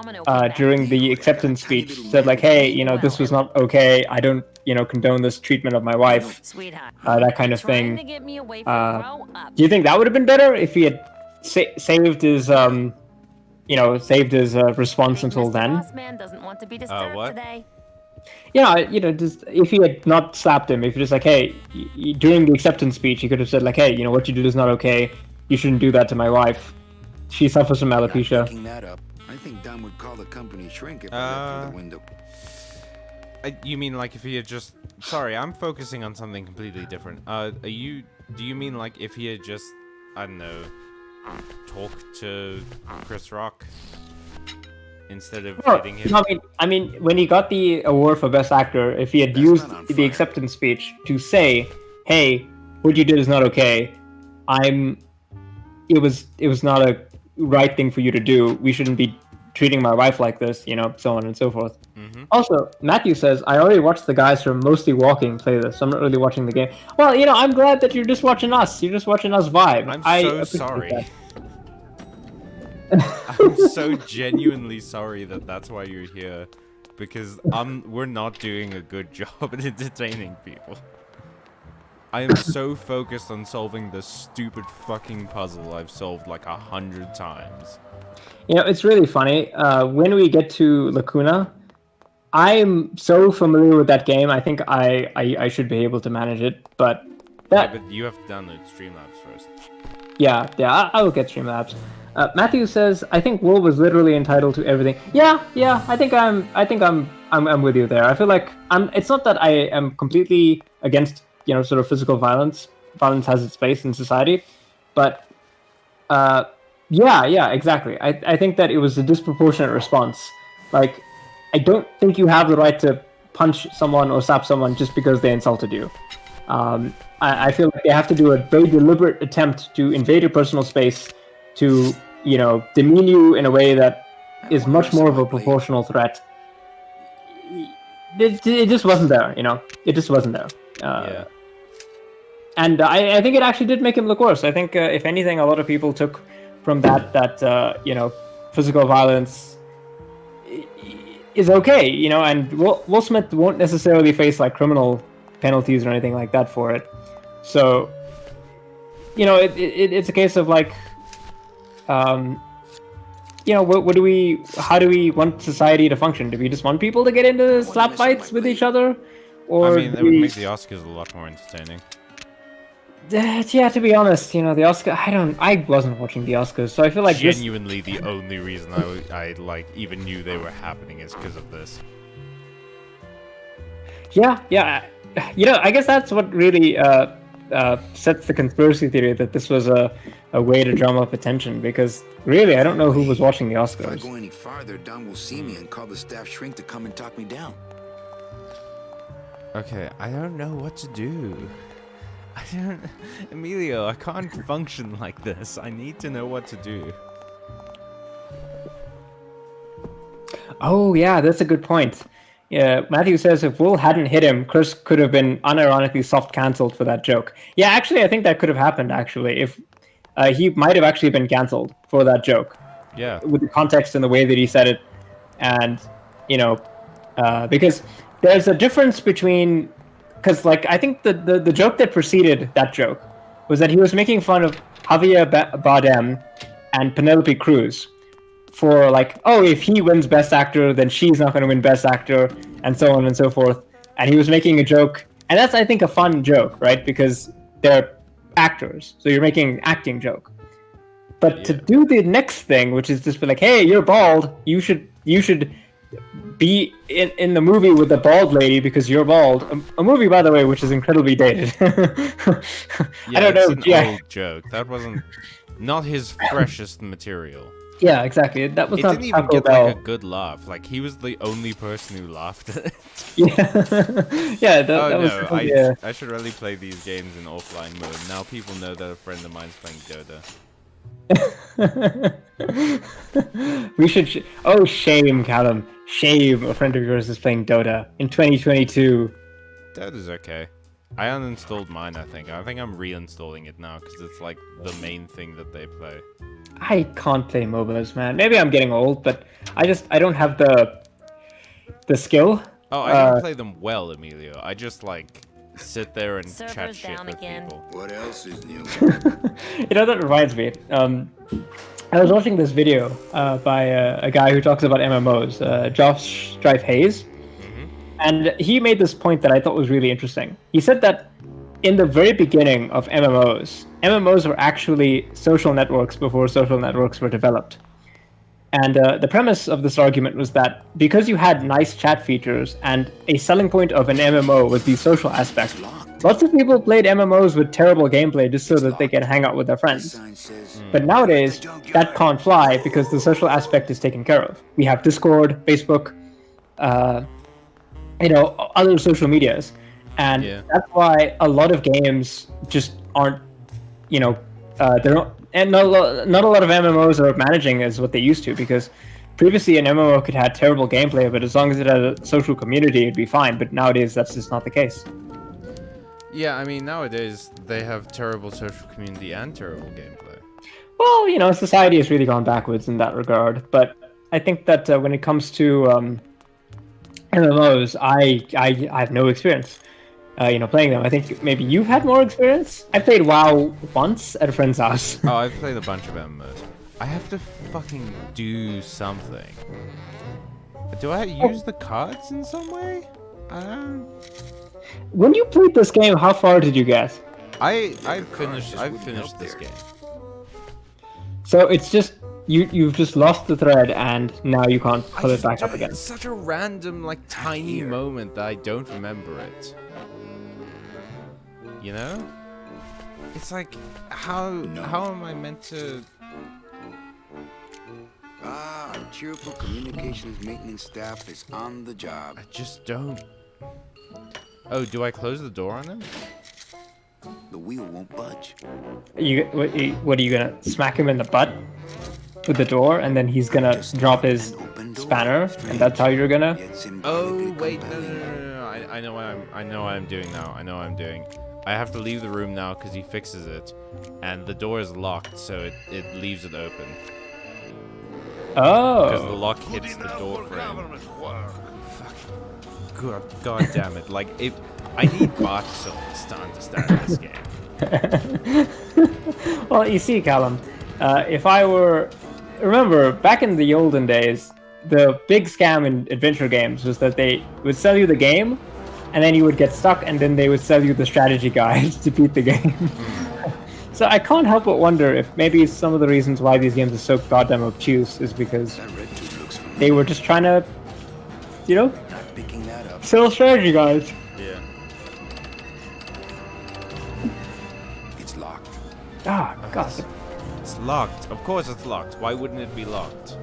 during the acceptance speech said like, hey, this was not okay. I don't, condone this treatment of my wife, Sweetheart, that kind of trying to thing. get me away from grow up. Do you think that would have been better if he had saved his, saved his response Think until Mr. then? Bossman doesn't want to be disturbed what? today. Just if he had not slapped him, if he just like, hey, during the acceptance speech, he could have said like, hey, what you did is not okay. You shouldn't do that to my wife. She suffers from Not alopecia. picking that up. I think Don would call the company shrink if I left through the window. You mean like if he had just... Sorry, I'm focusing on something completely different. Do you mean like if he had just, I don't know, talked to Chris Rock instead of hitting him? No, I mean, when he got the award for Best Actor, if he had That's used not on the fire. acceptance speech to say, "Hey, what you did is not okay. It was not a right thing for you to do. We shouldn't be treating my wife like this," so on and so forth. Mm-hmm. Also, Matthew says, I already watched the guys from Mostly Walking play this. I'm not really watching the game. Well, I'm glad that you're just watching us. You're just watching us vibe. I'm I so appreciate sorry. that. I'm so genuinely sorry that that's why you're here, because we're not doing a good job at entertaining people. I am so focused on solving the stupid fucking puzzle I've solved like 100 times. It's really funny. When we get to Lacuna, I'm so familiar with that game. I think I should be able to manage it, but Yeah, but you have to download Streamlabs first. yeah, I will get Streamlabs. Matthew says, I think Will was literally entitled to everything. Yeah, I think I'm with you there. I feel like it's not that I am completely against, sort of physical violence. Violence has its place in society, but yeah, exactly. I think that it was a disproportionate response. Like, I don't think you have the right to punch someone or slap someone just because they insulted you. I feel like they have to do a very deliberate attempt to invade your personal space, to demean you in a way that is much more of a proportional threat. It just wasn't there, It just wasn't there. Yeah. And I think it actually did make him look worse. I think, if anything, a lot of people took from that physical violence is okay, and Will Smith won't necessarily face like criminal penalties or anything like that for it. So, it's a case of like, what do we? How do we want society to function? Do we just want people to get into slap fights with each other, or I mean, that would make the Oscars a lot more entertaining. Yeah, to be honest, the Oscar. I wasn't watching the Oscars, so I feel like Genuinely, the only reason I like even knew they were happening is because of this. Yeah. I guess that's what really sets the conspiracy theory that this was a way to drum up attention. Because really, I don't know who was watching the If I Oscars. go any farther, Don will see me and call the staff shrink to come and talk me down. Okay, I don't know what to do. Emilio, I can't function like this. I need to know what to do. Oh yeah, that's a good point. Yeah, Matthew says if Will hadn't hit him, Chris could have been unironically soft cancelled for that joke. Yeah, actually, I think that could have happened. Actually, if he might have actually been cancelled for that joke. Yeah. With the context and the way that he said it, and because there's a difference between. Because, I think the joke that preceded that joke was that he was making fun of Javier Bardem and Penelope Cruz for, if he wins Best Actor, then she's not going to win Best Actor, and so on and so forth. And he was making a joke, and that's, I think, a fun joke, right? Because they're actors, so you're making an acting joke. But to do the next thing, which is just be like, hey, you're bald, you should be in the movie with the bald lady because you're bald. A movie, by the way, which is incredibly dated. Yeah, I don't it's know. an Yeah, old joke. That wasn't not his freshest material. yeah, exactly. That was It not didn't even Taco get Bell. like a good laugh. Like he was the only person who laughed at it. Yeah, yeah. That Oh was. no, Yeah. I should really play these games in offline mode. Now people know that a friend of mine's playing Dota. We should. Oh, shame, Callum. Shame. A friend of yours is playing Dota in 2022. Dota's okay. I uninstalled mine, I think. I think I'm reinstalling it now because it's like the main thing that they play. I can't play MOBAs, man. Maybe I'm getting old, but I don't have the skill. Oh, I don't play them well, Emilio. I just like sit there and chat Server's shit down with again. people. What else is new? That reminds me. I was watching this video by a guy who talks about MMOs, Josh Strife Hayes, and he made this point that I thought was really interesting. He said that in the very beginning of MMOs were actually social networks before social networks were developed. And the premise of this argument was that because you had nice chat features and a selling point of an MMO was the social aspect, lots of people played MMOs with terrible gameplay just so that they can hang out with their friends. Sign says, But nowadays, that can't fly because the social aspect is taken care of. We have Discord, Facebook, other social medias. And that's why a lot of games just aren't, they're not, and not a lot of MMOs are managing as what they used to, because previously an MMO could have terrible gameplay, but as long as it had a social community, it'd be fine. But nowadays, that's just not the case. Yeah, I mean, nowadays they have terrible social community and terrible gameplay. Well, society has really gone backwards in that regard. But I think that when it comes to MMOs, I have no experience. Playing them. I think maybe you've had more experience. I played WoW once at a friend's house. Oh, I've played a bunch of MMOs. I have to fucking do something. Do I use the cards in some way? I don't... When you played this game, how far did you get? I've finished this game. So it's just you've just lost the thread and now you can't pull it back up again. It's such a random, like, tiny moment that I don't remember it. You know? It's like, how am I meant to... our cheerful communications maintenance staff is on the job. I just don't... Oh, do I close the door on him? The wheel won't budge. What are you gonna smack him in the butt with the door, and then he's gonna drop his spanner, and that's how you're gonna? Oh wait, no. I know what I'm doing now. I know what I'm doing. I have to leave the room now because he fixes it, and the door is locked, so it leaves it open. Oh. Because the lock hits the door frame. God damn it! Like I need bot souls to understand this game. Well, you see, Callum, if I were... Remember, back in the olden days, the big scam in adventure games was that they would sell you the game, and then you would get stuck, and then they would sell you the strategy guide to beat the game. So I can't help but wonder if maybe some of the reasons why these games are so goddamn obtuse is because they were just trying to, Not picking that up. sell strategy guides. Yeah. It's locked. Ah, God. It's locked. Of course it's locked. Why wouldn't it be locked?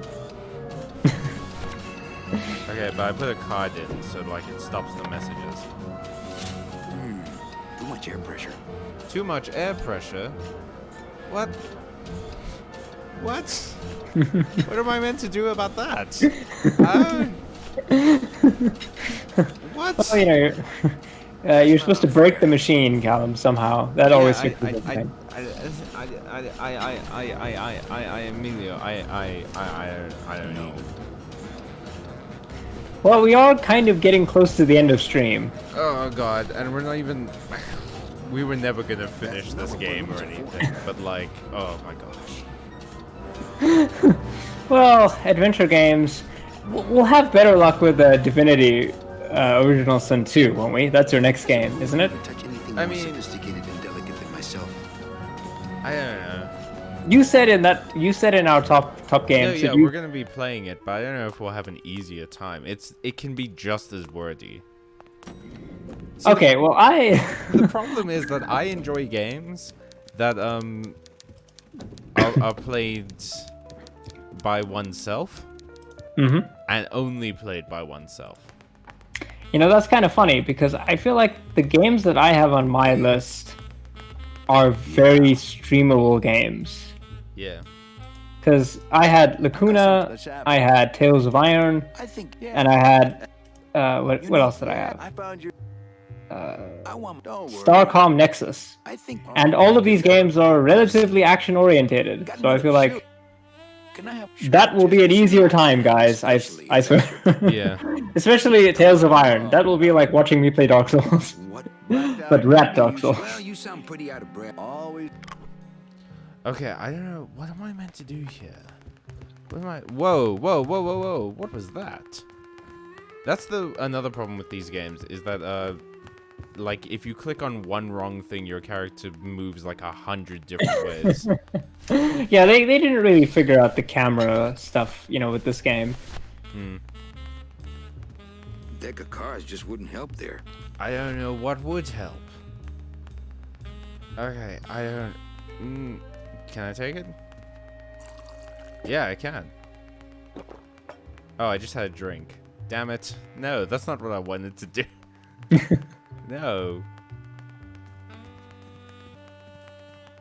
Okay, but I put a card in so like it stops the messages. Too much air pressure. Too much air pressure? What? What? What am I meant to do about that? What? Oh, you're supposed to break the machine, Callum, somehow. That always fixes everything. Emilio, I don't know. Well, we are kind of getting close to the end of stream. Oh god, and we're not even... We were never gonna finish this game or anything, but like, oh my gosh. Well, adventure games, we'll have better luck with Divinity Original Sin 2, won't we? That's our next game, isn't it? Touch anything I more mean- sophisticated and delicate than myself. I don't know. You said in our top game. No, so yeah, you... we're gonna be playing it, but I don't know if we'll have an easier time. It can be just as wordy. See, Okay, well, the problem is that I enjoy games that are played by oneself and only played by oneself. That's kind of funny because I feel like the games that I have on my list are very streamable games. Yeah. Because I had Lacuna, I had Tales of Iron, I think. and I had what else did I have? I found your. Don't worry. Starcom Nexus. I think. And all of these games are relatively action-orientated, so I feel like Can I have that will be an easier time, guys. I swear. Yeah. Especially Tales of Iron. That will be like watching me play Dark Souls. What? But rat Dark Souls. Well, you sound pretty out of breath. Always. Okay, I don't know. What am I meant to do here? What am I... Whoa, whoa, whoa, whoa, whoa. What was that? That's another problem with these games, is that, like, if you click on one wrong thing, your character moves like 100 different ways. Yeah, they didn't really figure out the camera stuff, with this game. Deck of cards just wouldn't help there. I don't know what would help. Okay, I don't... can I take it? Yeah, I can. Oh, I just had a drink. Damn it. No, that's not what I wanted to do. No.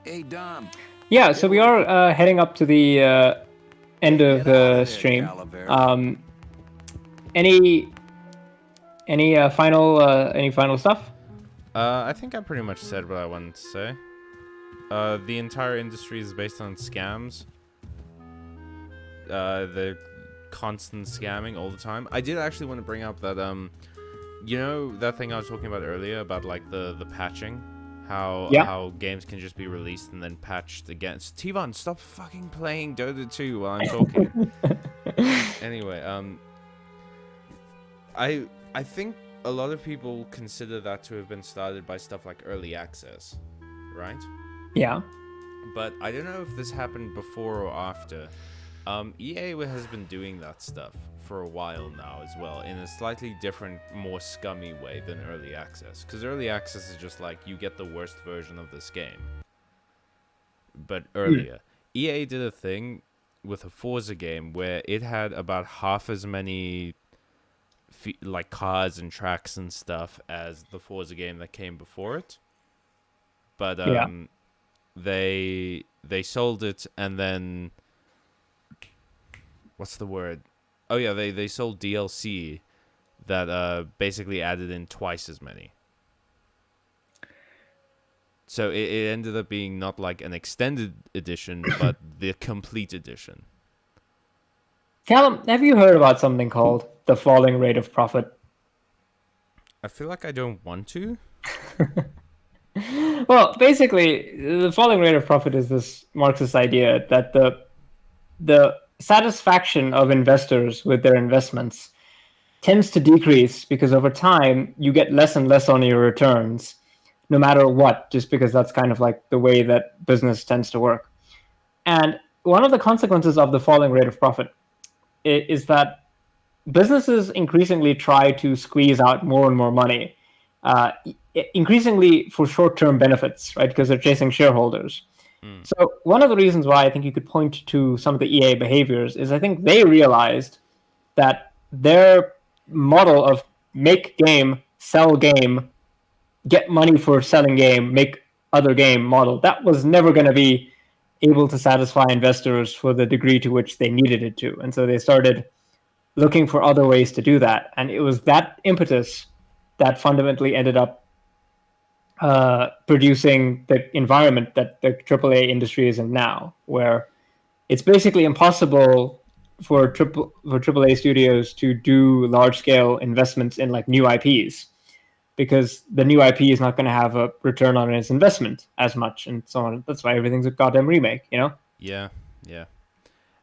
Hey, Dom. Yeah, so we are heading up to the end of the stream. Any final stuff? I think I pretty much said what I wanted to say. The entire industry is based on scams. The constant scamming all the time. I did actually want to bring up that that thing I was talking about earlier about like the patching, how games can just be released and then patched against. T-Von, stop fucking playing Dota 2 while I'm talking. Anyway, I think a lot of people consider that to have been started by stuff like early access, right? Yeah. But I don't know if this happened before or after. EA has been doing that stuff for a while now as well, in a slightly different, more scummy way than early access. Because early access is just like, you get the worst version of this game. But earlier, EA did a thing with a Forza game where it had about half as many like cars and tracks and stuff as the Forza game that came before it. But they sold it, and then what's the word? Oh yeah, they sold DLC that basically added in twice as many. So it ended up being not like an extended edition, but the complete edition. Callum, have you heard about something called the falling rate of profit? I feel like I don't want to. Well, basically, the falling rate of profit is this Marxist idea that the satisfaction of investors with their investments tends to decrease because over time you get less and less on your returns, no matter what, just because that's kind of like the way that business tends to work. And one of the consequences of the falling rate of profit is that businesses increasingly try to squeeze out more and more money, increasingly for short-term benefits, right? Because they're chasing shareholders. So one of the reasons why I think you could point to some of the EA behaviors is I think they realized that their model of make game, sell game, get money for selling game, make other game model, that was never going to be able to satisfy investors for the degree to which they needed it to. And so they started looking for other ways to do that. And it was that impetus that fundamentally ended up producing the environment that the AAA industry is in now, where it's basically impossible for AAA studios to do large-scale investments in like new IPs, because the new IP is not going to have a return on its investment as much, and so on. That's why everything's a goddamn remake, Yeah.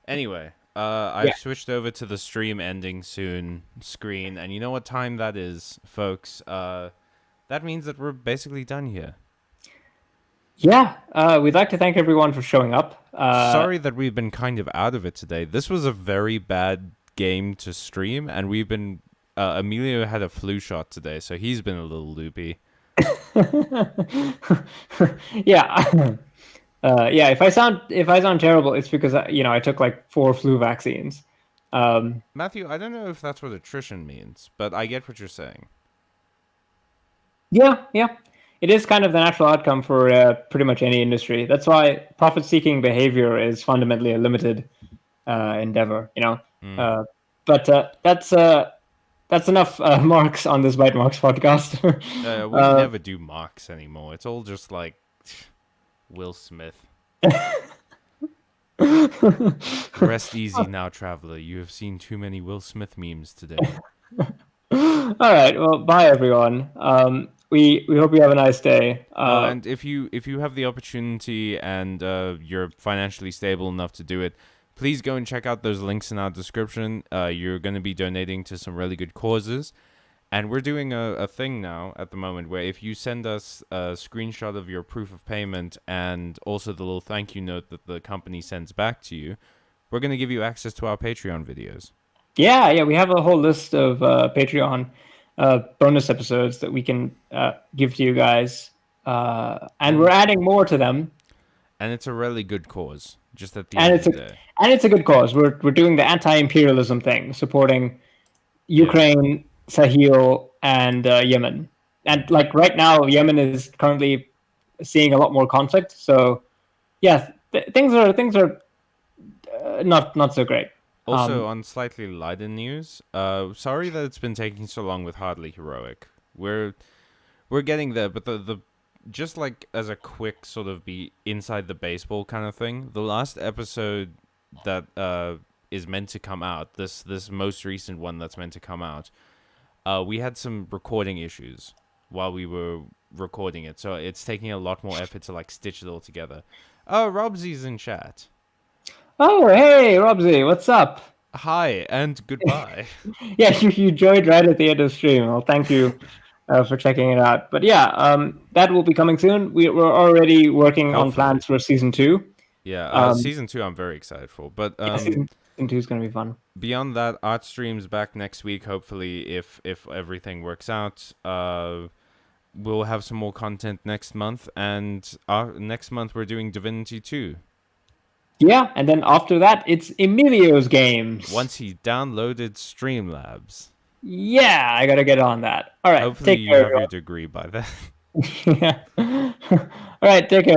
Anyway, I've switched over to the stream ending soon screen, and you know what time that is, folks? That means that we're basically done here. Yeah, we'd like to thank everyone for showing up. Sorry that we've been kind of out of it today. This was a very bad game to stream, and we've been... Emilio had a flu shot today, so he's been a little loopy. Yeah. If I sound terrible, it's because I took like 4 flu vaccines. Matthew, I don't know if that's what attrition means, but I get what you're saying. Yeah. It is kind of the natural outcome for pretty much any industry. That's why profit-seeking behavior is fundamentally a limited endeavor, But that's that's enough marks on this Bite Marks podcast. We never do marks anymore. It's all just like Will Smith. Rest easy now, traveler. You have seen too many Will Smith memes today. All right. Well, bye everyone. We hope you have a nice day. And if you have the opportunity and you're financially stable enough to do it, please go and check out those links in our description. You're going to be donating to some really good causes. And we're doing a thing now at the moment where if you send us a screenshot of your proof of payment and also the little thank you note that the company sends back to you, we're going to give you access to our Patreon videos. Yeah, we have a whole list of Patreon bonus episodes that we can give to you guys. And we're adding more to them. And it's a really good cause, just at the end of the day. And it's a good cause. We're doing the anti-imperialism thing, supporting Ukraine, Sahel, and Yemen. And like right now, Yemen is currently seeing a lot more conflict. So, yeah, things are not so great. Also, on slightly lighter news, sorry that it's been taking so long with Hardly Heroic. We're getting there, but the just like as a quick sort of be inside the baseball kind of thing, the last episode that is meant to come out, this most recent one that's meant to come out, we had some recording issues while we were recording it, so it's taking a lot more effort to like stitch it all together. Oh, Robsy's in chat. Oh, hey, Robsy, what's up? Hi and goodbye. Yeah, you joined right at the end of the stream. Well, thank you for checking it out. But yeah, that will be coming soon. We're already working on plans for season 2. Yeah, season 2 I'm very excited for. But season 2 is going to be fun. Beyond that, Art Stream's back next week, hopefully, if everything works out. We'll have some more content next month, and next month we're doing Divinity 2. Yeah, and then after that, it's Emilio's games. Once he downloaded Streamlabs. Yeah, I gotta get on that. All right, Hopefully take you care, have your degree by then. yeah. All right, take care.